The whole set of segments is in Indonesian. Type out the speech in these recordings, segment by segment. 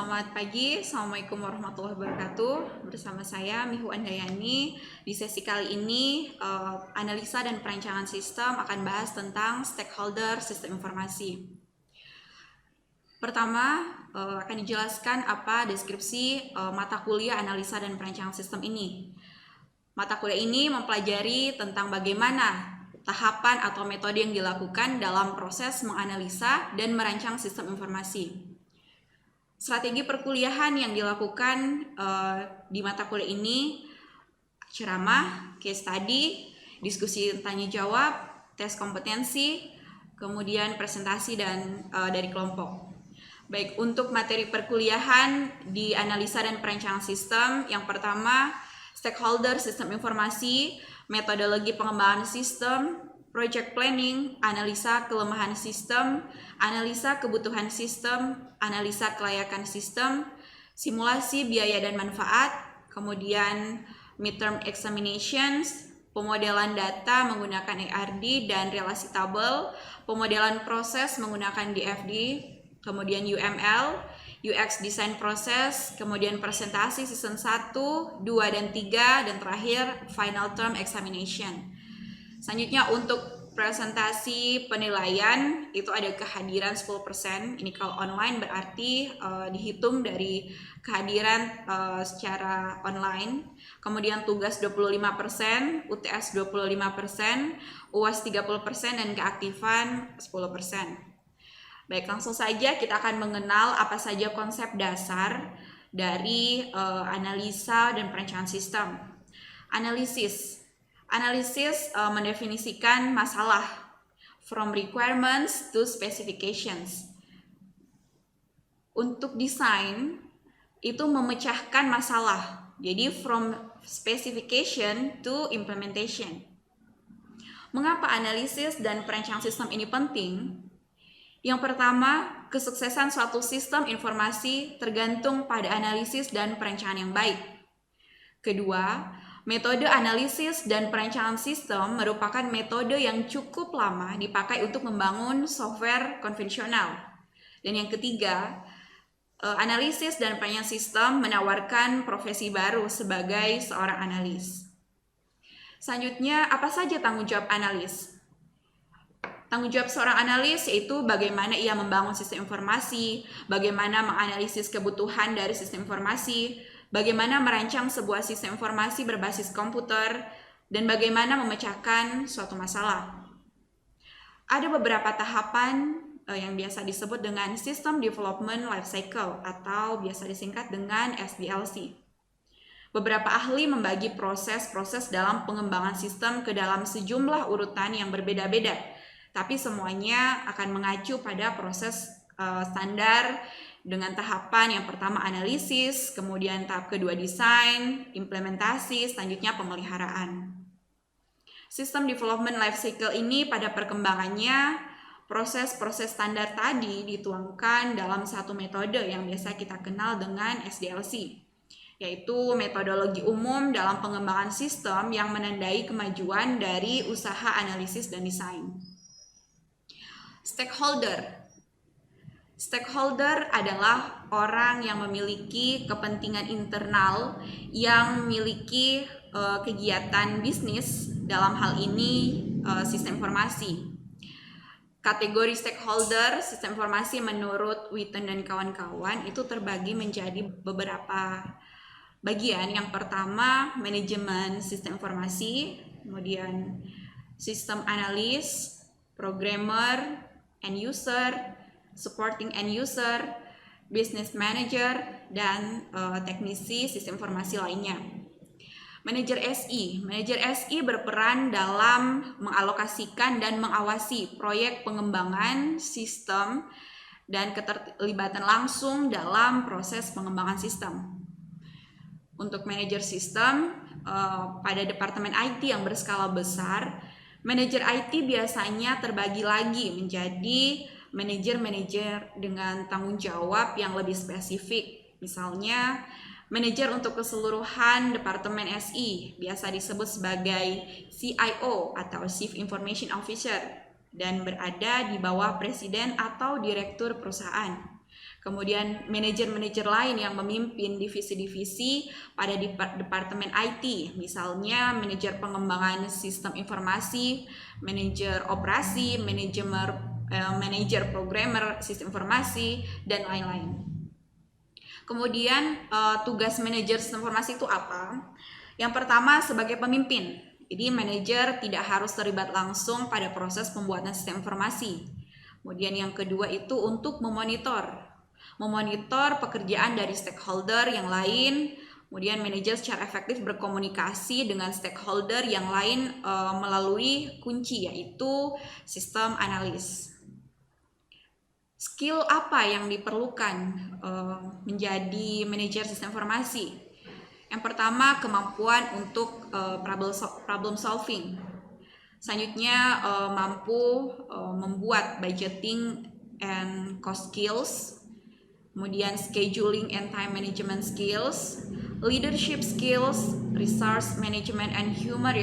Selamat pagi, Assalamualaikum warahmatullahi wabarakatuh. Bersama saya Mihu Andayani. Di sesi kali ini, analisa dan perancangan sistem akan bahas tentang stakeholder sistem informasi. Pertama, akan dijelaskan apa deskripsi mata kuliah analisa dan perancangan sistem ini. Mata kuliah ini mempelajari tentang bagaimana tahapan atau metode yang dilakukan dalam proses menganalisa dan merancang sistem informasi. Strategi perkuliahan yang dilakukan di mata kuliah ini ceramah, case study, diskusi tanya jawab, tes kompetensi, kemudian presentasi dan dari kelompok. Baik, untuk materi perkuliahan di analisa dan perancangan sistem, yang pertama stakeholder sistem informasi, metodologi pengembangan sistem, project planning, analisa kelemahan sistem, analisa kebutuhan sistem, analisa kelayakan sistem, simulasi biaya dan manfaat, kemudian midterm examinations, pemodelan data menggunakan ARD dan relasi tabel, pemodelan proses menggunakan DFD, kemudian UML, UX design proses, kemudian presentasi season 1, 2, dan 3, dan terakhir final term examination. Selanjutnya untuk presentasi penilaian itu ada kehadiran 10%. Ini kalau online berarti dihitung dari kehadiran secara online. Kemudian tugas 25%, UTS 25%, UAS 30%, dan keaktifan 10%. Baik, langsung saja kita akan mengenal apa saja konsep dasar dari analisa dan perancangan sistem. Analisis mendefinisikan masalah from requirements to specifications. Untuk desain itu memecahkan masalah. Jadi from specification to implementation. Mengapa analisis dan perancangan sistem ini penting? Yang pertama, kesuksesan suatu sistem informasi tergantung pada analisis dan perencanaan yang baik. Kedua, metode analisis dan perancangan sistem merupakan metode yang cukup lama dipakai untuk membangun software konvensional. Dan yang ketiga, analisis dan perancangan sistem menawarkan profesi baru sebagai seorang analis. Selanjutnya, apa saja tanggung jawab analis? Tanggung jawab seorang analis yaitu bagaimana ia membangun sistem informasi, bagaimana menganalisis kebutuhan dari sistem informasi, bagaimana merancang sebuah sistem informasi berbasis komputer, dan bagaimana memecahkan suatu masalah. Ada beberapa tahapan yang biasa disebut dengan System Development Life Cycle atau biasa disingkat dengan SDLC. Beberapa ahli membagi proses-proses dalam pengembangan sistem ke dalam sejumlah urutan yang berbeda-beda, tapi semuanya akan mengacu pada proses standar dengan tahapan yang pertama analisis, kemudian tahap kedua desain, implementasi, selanjutnya pemeliharaan. System Development Life Cycle ini pada perkembangannya proses-proses standar tadi dituangkan dalam satu metode yang biasa kita kenal dengan SDLC, yaitu metodologi umum dalam pengembangan sistem yang menandai kemajuan dari usaha analisis dan desain. Stakeholder adalah orang yang memiliki kepentingan internal yang memiliki kegiatan bisnis, dalam hal ini sistem informasi. Kategori stakeholder sistem informasi menurut Witten dan kawan-kawan itu terbagi menjadi beberapa bagian. Yang pertama, manajemen sistem informasi, kemudian sistem analis, programmer, end user, supporting end user, business manager, dan teknisi sistem informasi lainnya. Manajer SI berperan dalam mengalokasikan dan mengawasi proyek pengembangan sistem dan keterlibatan langsung dalam proses pengembangan sistem. Untuk manajer sistem, pada departemen IT yang berskala besar, manajer IT biasanya terbagi lagi menjadi manajer-manajer dengan tanggung jawab yang lebih spesifik. Misalnya, manajer untuk keseluruhan Departemen SI, biasa disebut sebagai CIO atau Chief Information Officer, dan berada di bawah presiden atau direktur perusahaan. Kemudian manajer-manajer lain yang memimpin divisi-divisi pada departemen IT, misalnya manajer pengembangan sistem informasi, manajer operasi, manajer programmer sistem informasi, dan lain-lain. Kemudian tugas manajer sistem informasi itu apa? Yang pertama, sebagai pemimpin. Jadi manajer tidak harus terlibat langsung pada proses pembuatan sistem informasi. Kemudian yang kedua itu untuk memonitor pekerjaan dari stakeholder yang lain. Kemudian manajer secara efektif berkomunikasi dengan stakeholder yang lain melalui kunci, yaitu sistem analis. Skill apa yang diperlukan menjadi manajer sistem informasi? Yang pertama, kemampuan untuk problem solving. Selanjutnya, mampu membuat budgeting and cost skills. Kemudian scheduling and time management skills, leadership skills, resource management and human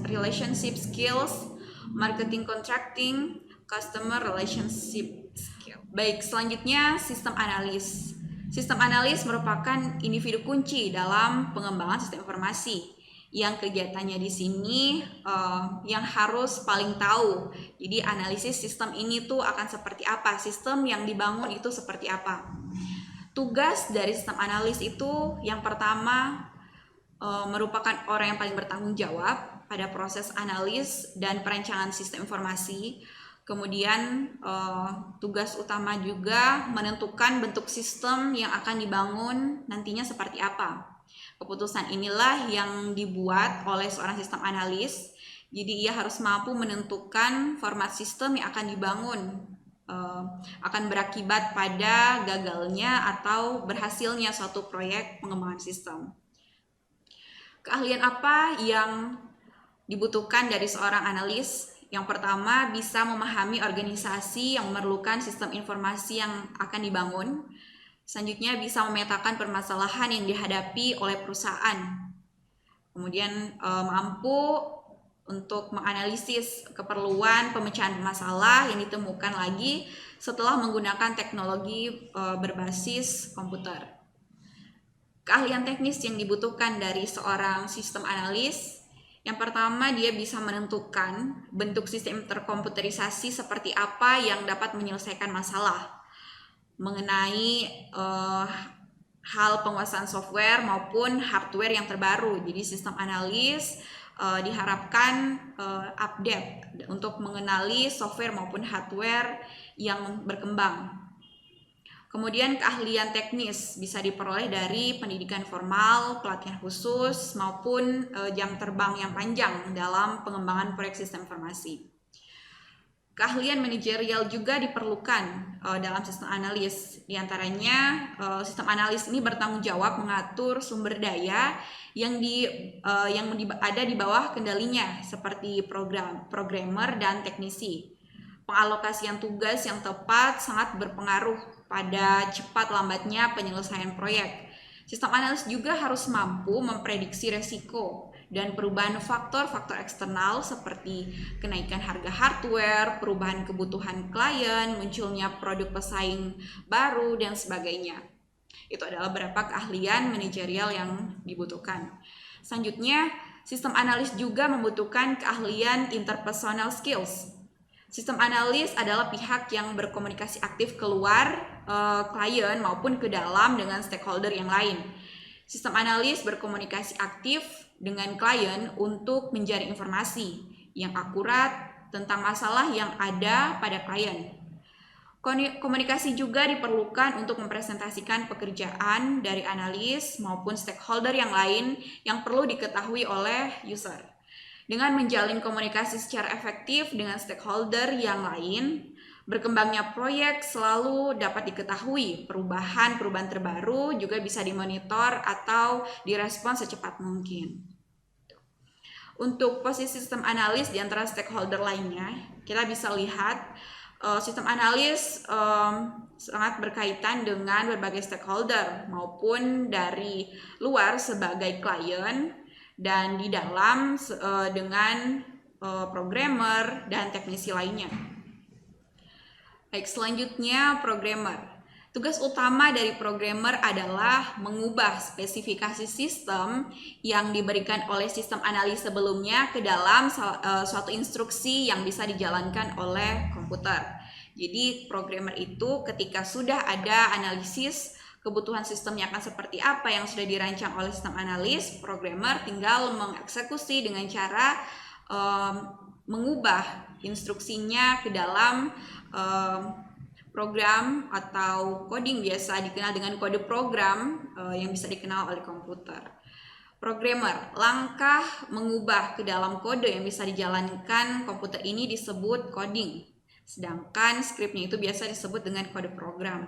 relationship skills, marketing contracting, customer relationship skill. Baik, selanjutnya sistem analis. Sistem analis merupakan individu kunci dalam pengembangan sistem informasi yang kegiatannya di sini yang harus paling tahu. Jadi analisis sistem ini tuh akan seperti apa, sistem yang dibangun itu seperti apa. Tugas dari sistem analis itu yang pertama merupakan orang yang paling bertanggung jawab pada proses analis dan perancangan sistem informasi. Kemudian tugas utama juga menentukan bentuk sistem yang akan dibangun nantinya seperti apa. Keputusan inilah yang dibuat oleh seorang sistem analis. Jadi ia harus mampu menentukan format sistem yang akan dibangun, akan berakibat pada gagalnya atau berhasilnya suatu proyek pengembangan sistem. Keahlian apa yang dibutuhkan dari seorang analis? Yang pertama, bisa memahami organisasi yang memerlukan sistem informasi yang akan dibangun. Selanjutnya, bisa memetakan permasalahan yang dihadapi oleh perusahaan. Kemudian mampu untuk menganalisis keperluan pemecahan masalah yang ditemukan lagi setelah menggunakan teknologi berbasis komputer. Keahlian teknis yang dibutuhkan dari seorang sistem analis, yang pertama dia bisa menentukan bentuk sistem terkomputerisasi seperti apa yang dapat menyelesaikan masalah mengenai hal penguasaan software maupun hardware yang terbaru. Jadi sistem analis diharapkan update untuk mengenali software maupun hardware yang berkembang. Kemudian keahlian teknis bisa diperoleh dari pendidikan formal, pelatihan khusus, maupun jam terbang yang panjang dalam pengembangan proyek sistem informasi. Keahlian manajerial juga diperlukan dalam sistem analis. Di antaranya, sistem analis ini bertanggung jawab mengatur sumber daya yang ada di bawah kendalinya, seperti programmer dan teknisi. Pengalokasian tugas yang tepat sangat berpengaruh pada cepat lambatnya penyelesaian proyek. Sistem analis juga harus mampu memprediksi resiko dan perubahan faktor-faktor eksternal seperti kenaikan harga hardware, perubahan kebutuhan klien, munculnya produk pesaing baru, dan sebagainya. Itu adalah beberapa keahlian manajerial yang dibutuhkan. Selanjutnya, sistem analis juga membutuhkan keahlian interpersonal skills. Sistem analis adalah pihak yang berkomunikasi aktif keluar klien maupun ke dalam dengan stakeholder yang lain. Sistem analis berkomunikasi aktif dengan klien untuk menjaring informasi yang akurat tentang masalah yang ada pada klien. Komunikasi juga diperlukan untuk mempresentasikan pekerjaan dari analis maupun stakeholder yang lain yang perlu diketahui oleh user. Dengan menjalin komunikasi secara efektif dengan stakeholder yang lain, berkembangnya proyek selalu dapat diketahui. Perubahan terbaru juga bisa dimonitor atau direspon secepat mungkin. Untuk posisi sistem analis di antara stakeholder lainnya, kita bisa lihat sistem analis sangat berkaitan dengan berbagai stakeholder maupun dari luar sebagai klien dan di dalam dengan programmer dan teknisi lainnya. Baik, selanjutnya programmer. Tugas utama dari programmer adalah mengubah spesifikasi sistem yang diberikan oleh sistem analis sebelumnya ke dalam suatu instruksi yang bisa dijalankan oleh komputer. Jadi programmer itu ketika sudah ada analisis kebutuhan sistemnya akan seperti apa yang sudah dirancang oleh sistem analis, programmer tinggal mengeksekusi dengan cara mengubah instruksinya ke dalam program atau coding, biasa dikenal dengan kode program yang bisa dikenal oleh komputer. Programmer, langkah mengubah ke dalam kode yang bisa dijalankan komputer ini disebut coding, sedangkan scriptnya itu biasa disebut dengan kode program.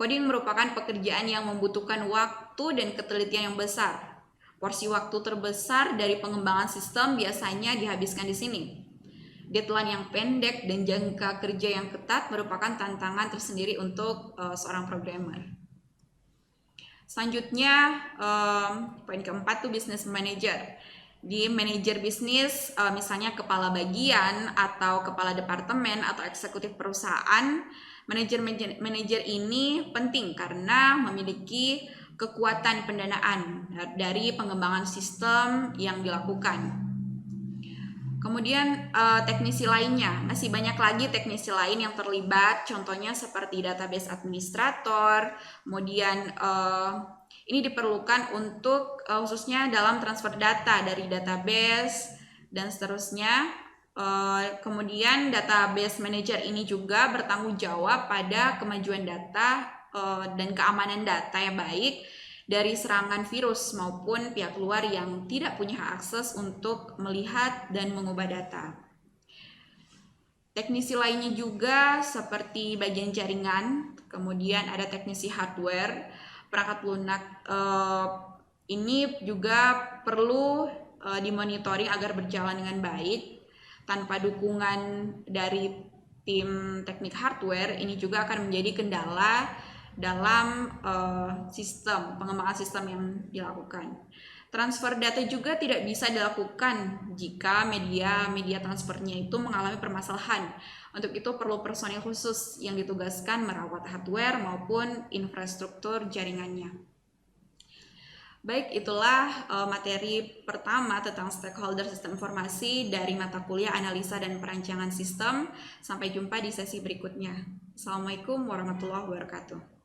Coding merupakan pekerjaan yang membutuhkan waktu dan ketelitian yang besar. Porsi waktu terbesar dari pengembangan sistem biasanya dihabiskan di sini. Deadline yang pendek dan jangka kerja yang ketat merupakan tantangan tersendiri untuk seorang programmer. Selanjutnya, poin keempat tuh business manager. Di manajer bisnis, misalnya kepala bagian atau kepala departemen atau eksekutif perusahaan, manajer ini penting karena memiliki kekuatan pendanaan dari pengembangan sistem yang dilakukan. Kemudian teknisi lainnya, masih banyak lagi teknisi lain yang terlibat, contohnya seperti database administrator, kemudian ini diperlukan untuk khususnya dalam transfer data dari database dan seterusnya. Kemudian database manager ini juga bertanggung jawab pada kemajuan data dan keamanan data yang baik dari serangan virus maupun pihak luar yang tidak punya akses untuk melihat dan mengubah data. Teknisi lainnya juga seperti bagian jaringan, kemudian ada teknisi hardware, perangkat lunak. Ini juga perlu dimonitoring agar berjalan dengan baik. Tanpa dukungan dari tim teknik hardware, ini juga akan menjadi kendala dalam sistem pengembangan sistem yang dilakukan. Transfer data juga tidak bisa dilakukan jika media transfernya itu mengalami permasalahan. Untuk itu perlu personil khusus yang ditugaskan merawat hardware maupun infrastruktur jaringannya. Baik, itulah materi pertama tentang stakeholder sistem informasi dari mata kuliah analisa dan perancangan sistem. Sampai jumpa di sesi berikutnya. Assalamualaikum warahmatullahi wabarakatuh.